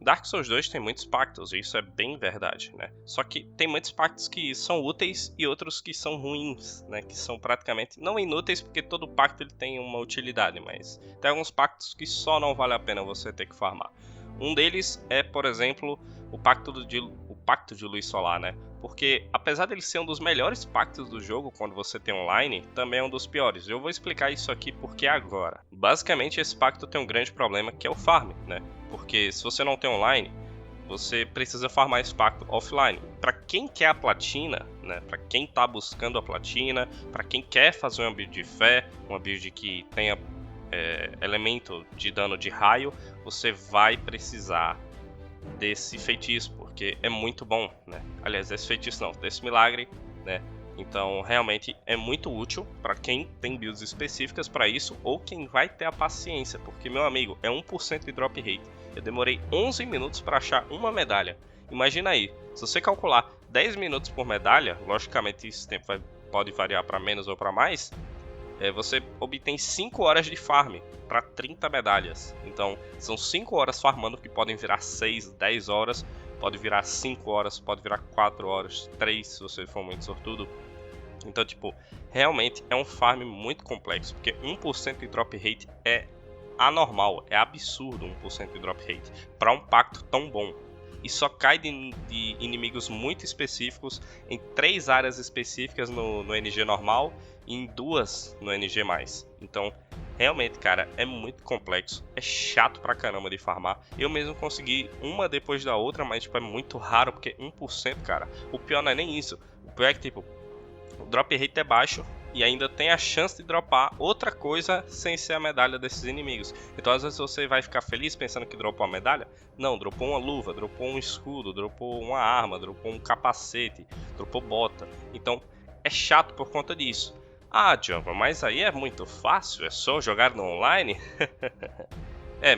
Dark Souls 2 tem muitos pactos, e isso é bem verdade, né? Só que tem muitos pactos que são úteis e outros que são ruins, né? Que são praticamente, não inúteis, porque todo pacto ele tem uma utilidade, mas tem alguns pactos que só não vale a pena você ter que farmar. Um deles é, por exemplo, o Pacto de Luz Solar, né? Porque apesar dele ser um dos melhores pactos do jogo quando você tem online, também é um dos piores. Eu vou explicar isso aqui porque agora. Basicamente, esse pacto tem um grande problema que é o farm, né? Porque se você não tem online, você precisa farmar esse pacto offline. Para quem quer a platina, né? Para quem tá buscando a platina, para quem quer fazer uma build de fé, uma build que tenha elemento de dano de raio, você vai precisar desse feitiço, porque é muito bom, né? Aliás, desse feitiço não, desse milagre, né? Então, realmente é muito útil para quem tem builds específicas para isso ou quem vai ter a paciência, porque, meu amigo, é 1% de drop rate. Eu demorei 11 minutos para achar uma medalha. Imagina aí, se você calcular 10 minutos por medalha, logicamente esse tempo pode variar para menos ou para mais, você obtém 5 horas de farm para 30 medalhas. Então, são 5 horas farmando que podem virar 6, 10 horas, pode virar 5 horas, pode virar 4 horas, 3 se você for muito sortudo. Então, tipo, realmente é um farm muito complexo, porque 1% de drop rate é anormal, é absurdo 1% de drop rate para um pacto tão bom. E só cai de inimigos muito específicos em 3 áreas específicas no NG normal e em 2 no NG+. Então, realmente, cara, é muito complexo, é chato pra caramba de farmar. Eu mesmo consegui uma depois da outra, mas tipo, é muito raro, porque 1%, cara, o pior não é nem isso. O pior é que, tipo, o drop rate é baixo e ainda tem a chance de dropar outra coisa sem ser a medalha desses inimigos. Então às vezes você vai ficar feliz pensando que dropou a medalha. Não, dropou uma luva, dropou um escudo, dropou uma arma, dropou um capacete, dropou bota. Então é chato por conta disso. Ah, Jumper, mas aí é muito fácil, é só jogar no online?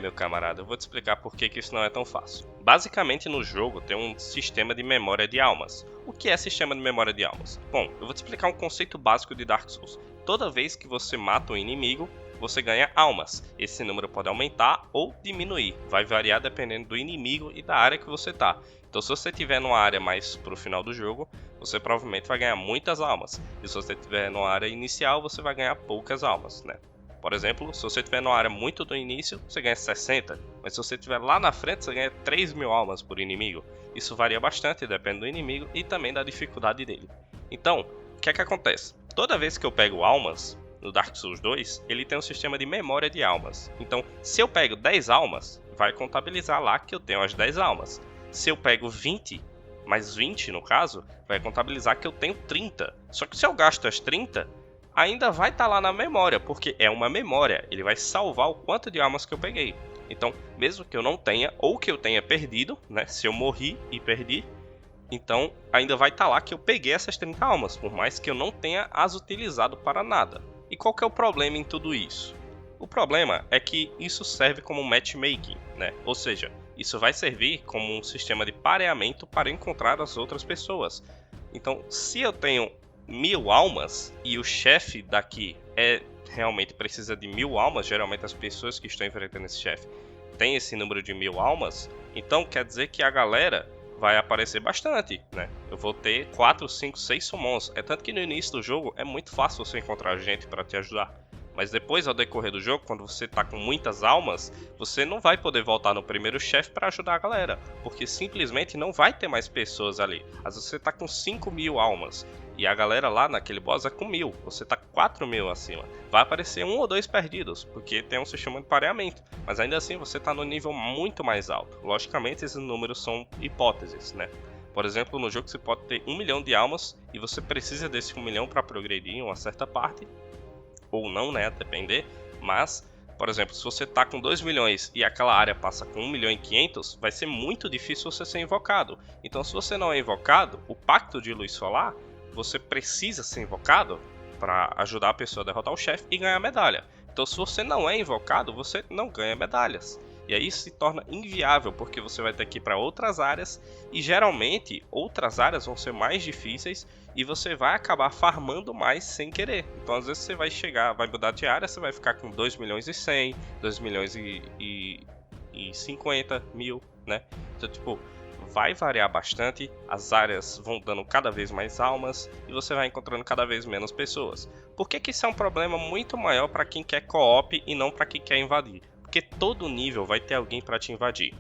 Meu camarada, eu vou te explicar por que isso não é tão fácil. Basicamente no jogo tem um sistema de memória de almas. O que é sistema de memória de almas? Bom, eu vou te explicar um conceito básico de Dark Souls. Toda vez que você mata um inimigo, você ganha almas. Esse número pode aumentar ou diminuir, vai variar dependendo do inimigo e da área que você está. Então se você estiver numa área mais pro final do jogo, você provavelmente vai ganhar muitas almas. E se você estiver numa área inicial, você vai ganhar poucas almas, né? Por exemplo, se você estiver numa área muito do início, você ganha 60, mas se você estiver lá na frente, você ganha 3.000 almas por inimigo. Isso varia bastante, depende do inimigo e também da dificuldade dele. Então, o que é que acontece? Toda vez que eu pego almas no Dark Souls 2, ele tem um sistema de memória de almas. Então, se eu pego 10 almas, vai contabilizar lá que eu tenho as 10 almas. Se eu pego 20, mais 20 no caso, vai contabilizar que eu tenho 30. Só que se eu gasto as 30, ainda vai estar lá na memória, porque é uma memória, ele vai salvar o quanto de almas que eu peguei. Então, mesmo que eu não tenha, ou que eu tenha perdido, né, se eu morri e perdi, então ainda vai estar lá que eu peguei essas 30 almas, por mais que eu não tenha as utilizado para nada. E qual que é o problema em tudo isso? O problema é que isso serve como matchmaking, né? Ou seja, isso vai servir como um sistema de pareamento para encontrar as outras pessoas. Então, se eu tenho 1.000 almas e o chefe daqui realmente precisa de 1.000 almas, geralmente as pessoas que estão enfrentando esse chefe têm esse número de 1.000 almas, então quer dizer que a galera vai aparecer bastante, né? Eu vou ter 4, 5, 6 summons. É tanto que no início do jogo é muito fácil você encontrar gente para te ajudar. Mas depois, ao decorrer do jogo, quando você tá com muitas almas, você não vai poder voltar no primeiro chefe para ajudar a galera, porque simplesmente não vai ter mais pessoas ali. Às vezes você tá com 5.000 almas e a galera lá naquele boss é com 1.000, você tá 4.000 acima. Vai aparecer 1 ou 2 perdidos, porque tem um sistema de pareamento, mas ainda assim você tá no nível muito mais alto. Logicamente esses números são hipóteses, né? Por exemplo, no jogo você pode ter 1 milhão de almas e você precisa desse 1 milhão para progredir em uma certa parte, ou não, né, a depender, mas, por exemplo, se você tá com 2 milhões e aquela área passa com 1 milhão e 500, vai ser muito difícil você ser invocado. Então, se você não é invocado, o Pacto de Luz Solar, você precisa ser invocado para ajudar a pessoa a derrotar o chefe e ganhar medalha. Então, se você não é invocado, você não ganha medalhas. E aí se torna inviável, porque você vai ter que ir para outras áreas e geralmente outras áreas vão ser mais difíceis e você vai acabar farmando mais sem querer. Então às vezes você vai mudar de área, você vai ficar com 2 milhões e 100, 2 milhões e 50 mil, né? Então, tipo, vai variar bastante, as áreas vão dando cada vez mais almas e você vai encontrando cada vez menos pessoas. Por que que isso é um problema muito maior para quem quer co-op e não para quem quer invadir? Porque todo nível vai ter alguém para te invadir.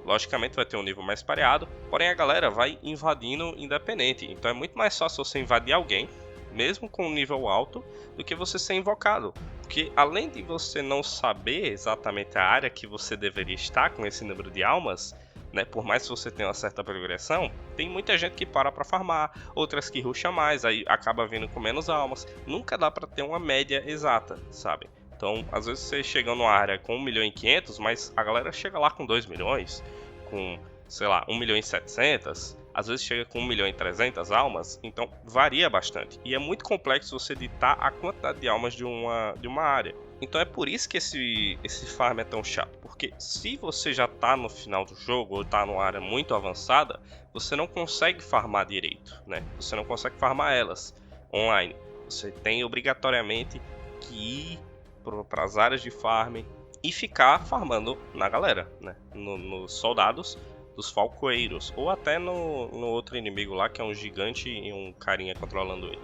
Logicamente vai ter um nível mais pareado, porém a galera vai invadindo independente. Então é muito mais fácil você invadir alguém, mesmo com um nível alto, do que você ser invocado. Porque além de você não saber exatamente a área que você deveria estar com esse número de almas, né, por mais que você tenha uma certa progressão, tem muita gente que para farmar, outras que rusham mais, aí acaba vindo com menos almas. Nunca dá para ter uma média exata, sabe? Então, às vezes você chega numa área com 1.500.000, mas a galera chega lá com 2 milhões, com, sei lá, 1.700.000, às vezes chega com 1.300.000 almas, então varia bastante. E é muito complexo você ditar a quantidade de almas de uma área. Então é por isso que esse farm é tão chato, porque se você já tá no final do jogo ou tá numa área muito avançada, você não consegue farmar direito, né? Você não consegue farmar elas online. Você tem obrigatoriamente que ir para as áreas de farm e ficar farmando na galera, né? Nos soldados dos falcoeiros, ou até no outro inimigo lá, que é um gigante e um carinha controlando ele.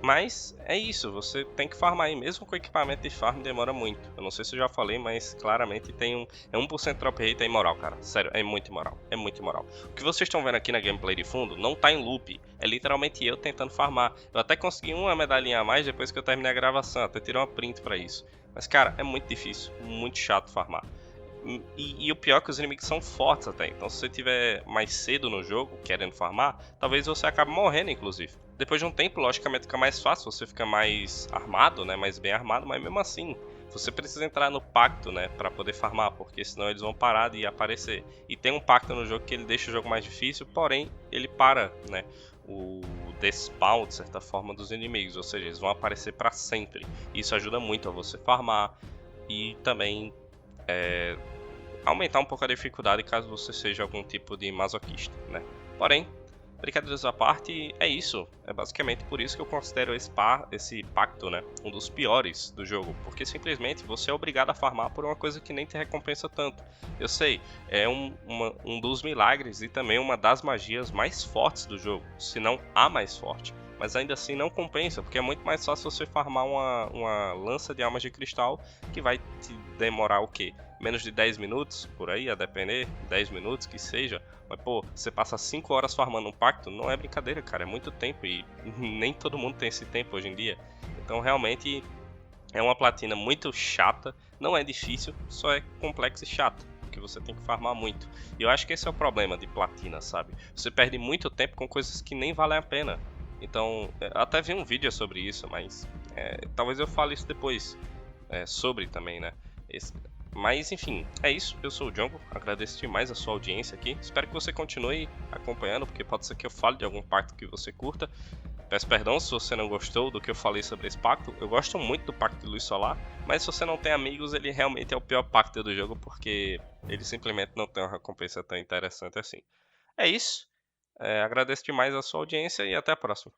Mas é isso, você tem que farmar aí, mesmo com equipamento de farm demora muito. Eu não sei se eu já falei, mas claramente tem é 1% drop rate, é imoral, cara. Sério, é muito imoral, é muito imoral. O que vocês estão vendo aqui na gameplay de fundo não tá em loop, é literalmente eu tentando farmar. Eu até consegui uma medalhinha a mais depois que eu terminei a gravação, até tirei uma print pra isso. Mas cara, é muito difícil, muito chato farmar. E o pior é que os inimigos são fortes até, então se você tiver mais cedo no jogo, querendo farmar, talvez você acabe morrendo, inclusive. Depois de um tempo, logicamente, fica mais fácil, você fica mais armado, né, mais bem armado, mas mesmo assim, você precisa entrar no pacto, né, pra poder farmar, porque senão eles vão parar de aparecer. E tem um pacto no jogo que ele deixa o jogo mais difícil, porém, ele para, né, o despawn, de certa forma, dos inimigos, ou seja, eles vão aparecer pra sempre. Isso ajuda muito a você farmar e também aumentar um pouco a dificuldade caso você seja algum tipo de masoquista, né? Porém, brincadeiras à parte, é isso. É basicamente por isso que eu considero esse pacto, né, um dos piores do jogo, porque simplesmente você é obrigado a farmar por uma coisa que nem te recompensa tanto. Eu sei, é um dos milagres e também uma das magias mais fortes do jogo, se não a mais forte. Mas ainda assim não compensa, porque é muito mais fácil você farmar uma lança de almas de cristal que vai te demorar o quê? Menos de 10 minutos, por aí, a depender, 10 minutos que seja. Mas pô, você passa 5 horas farmando um pacto, não é brincadeira, cara, é muito tempo e nem todo mundo tem esse tempo hoje em dia. Então realmente é uma platina muito chata, não é difícil, só é complexo e chato, porque você tem que farmar muito. E eu acho que esse é o problema de platina, sabe? Você perde muito tempo com coisas que nem valem a pena. Então, até vi um vídeo sobre isso, mas talvez eu fale isso depois, sobre também, né? Mas enfim, é isso. Eu sou o Django, agradeço demais a sua audiência aqui. Espero que você continue acompanhando, porque pode ser que eu fale de algum pacto que você curta. Peço perdão se você não gostou do que eu falei sobre esse pacto. Eu gosto muito do pacto de luz solar, mas se você não tem amigos, ele realmente é o pior pacto do jogo, porque ele simplesmente não tem uma recompensa tão interessante assim. É isso. Agradeço demais a sua audiência e até a próxima.